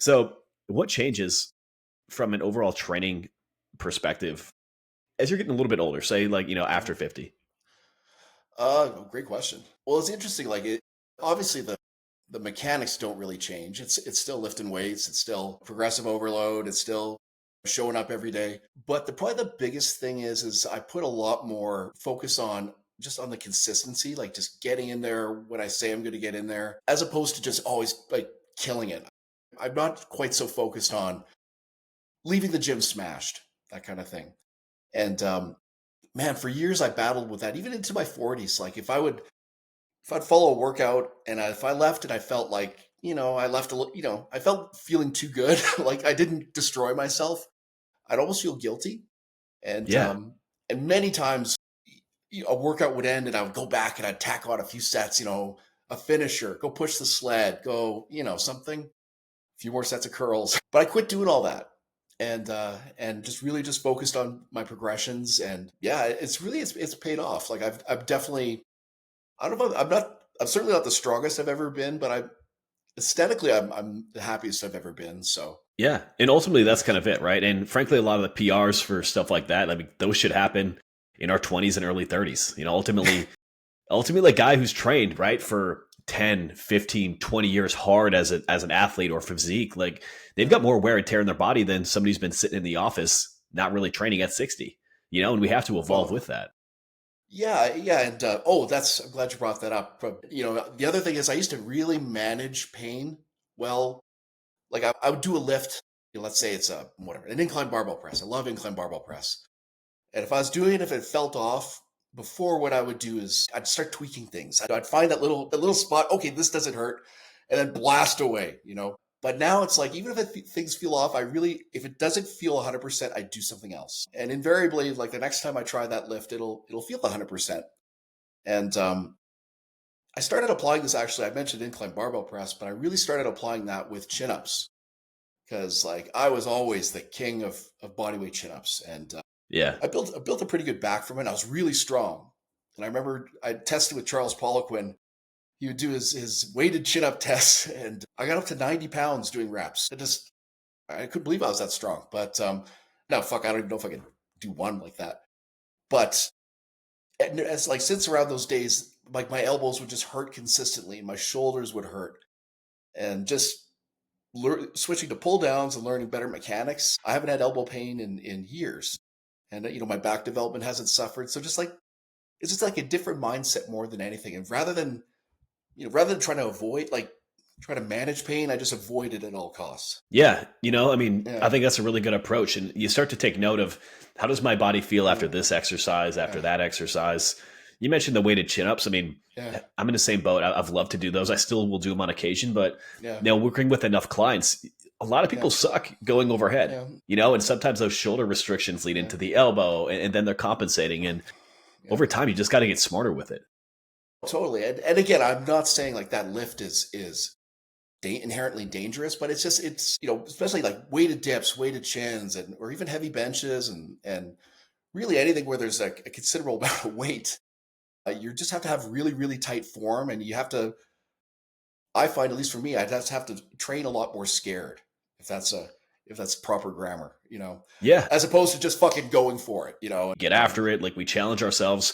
So what changes from an overall training perspective as you're getting a little bit older, say like, after 50? Great question. Well, it's interesting. Like it, obviously the mechanics don't really change. It's still lifting weights. It's still progressive overload. It's still showing up every day. But probably the biggest thing is I put a lot more focus on just on the consistency, like just getting in there when I say I'm going to get in there, as opposed to just always like killing it. I'm not quite so focused on leaving the gym smashed, that kind of thing. And man, for years I battled with that, even into my 40s. Like if I'd follow a workout and if I left and I felt like, I left a little, I felt feeling too good, like I didn't destroy myself, I'd almost feel guilty. And Yeah. and many times a workout would end and I would go back and I'd tack on a few sets, a finisher, go push the sled, go, something, a few more sets of curls. But I quit doing all that and just really just focused on my progressions. And yeah, it's paid off. Like I've definitely, I don't know if I'm certainly not the strongest I've ever been, but aesthetically I'm the happiest I've ever been. So Yeah. And ultimately yeah. that's kind of it, right? And frankly, a lot of the PRs for stuff like that, I mean, those should happen in our 20s and early 30s. Ultimately a guy who's trained, right, for 10, 15, 20 years hard as an athlete or physique, like they've Yeah. got more wear and tear in their body than somebody who's been sitting in the office not really training at 60. And we have to evolve Well, with that. yeah, and I'm glad you brought that up. But, the other thing is I used to really manage pain well. Like I would do a lift, let's say it's a whatever, an incline barbell press. I love incline barbell press. And if I was doing it, if it felt off before, what I would do is I'd start tweaking things. I'd find that little spot. Okay, this doesn't hurt, and then blast away. But now it's like even if things feel off, if it doesn't feel 100%, I do something else. And invariably, like the next time I try that lift, it'll feel 100%. And I started applying this actually. I mentioned incline barbell press, but I really started applying that with chin ups because like I was always the king of bodyweight chin ups, and Yeah. I built a pretty good back from it. I was really strong. And I remember I tested with Charles Poliquin. He would do his weighted chin up tests, and I got up to 90 pounds doing reps. I couldn't believe I was that strong. But no, fuck, I don't even know if I can do one like that. But as like since around those days, like my elbows would just hurt consistently, and my shoulders would hurt, and just switching to pull downs and learning better mechanics. I haven't had elbow pain in years, and my back development hasn't suffered. So just like it's just like a different mindset more than anything. And rather than trying to avoid like try to manage pain, I just avoid it at all costs. Yeah. I mean, I Yeah, think that's a really good approach. And you start to take note of how does my body feel after yeah, this exercise, after yeah, that exercise. You mentioned the weighted chin ups. I mean, yeah, I'm in the same boat. I've loved to do those. I still will do them on occasion, but yeah, working with enough clients, a lot of yeah, people suck going overhead, yeah, and sometimes those shoulder restrictions lead yeah, into the elbow and then they're compensating. And yeah. over time, you just got to get smarter with it. Totally. And again, I'm not saying like that lift is inherently dangerous, but it's especially like weighted dips, weighted chins, and or even heavy benches, and really anything where there's a considerable amount of weight. You just have to have really really tight form, and you have to. I find, at least for me, I just have to train a lot more scared, if that's proper grammar, Yeah. as opposed to just fucking going for it. Get after it. Like we challenge ourselves.